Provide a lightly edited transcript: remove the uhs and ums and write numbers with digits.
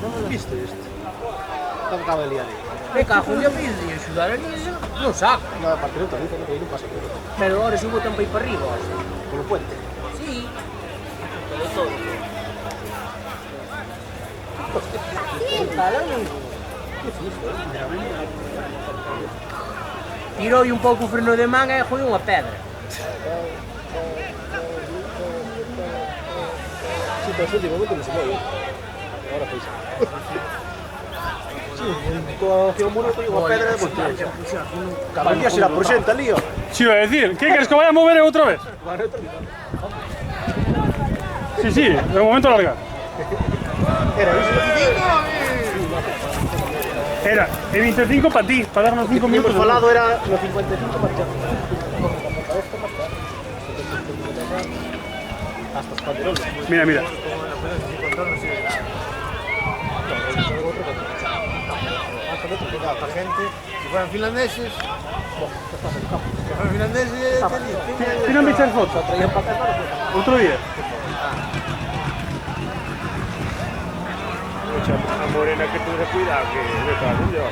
Non me lo visto isto. Está acaba de liar. Me cago en Dios, e axudar a niso, non saco. Nada, para que tamén que non pasa nada. Pero ahora subo tan para ir para arriba, hostia. Polo puente. Sí. Pero todo. Tirou un pouco o freno de man e foi unha pedra. Sí, pero ese último momento non se mueve. Ahora fez. Sí, hacia un muro foi unha pedra de volteio. Cabrón, ya será por xenta, lío. Sí, iba a decir, ¿qué quieres que vaya a mover otra vez? Sí, sí, de momento larga. Era iso. Era el 25 para ti, para darnos 5 minutos. Hemos falado era no 55 para echar. Hasta os panderones. Mira, mira. Para gente, si fueran finlandeses, Tírame echar foto. Otro día. a morena que tuve cuidado, que me cago en Dios.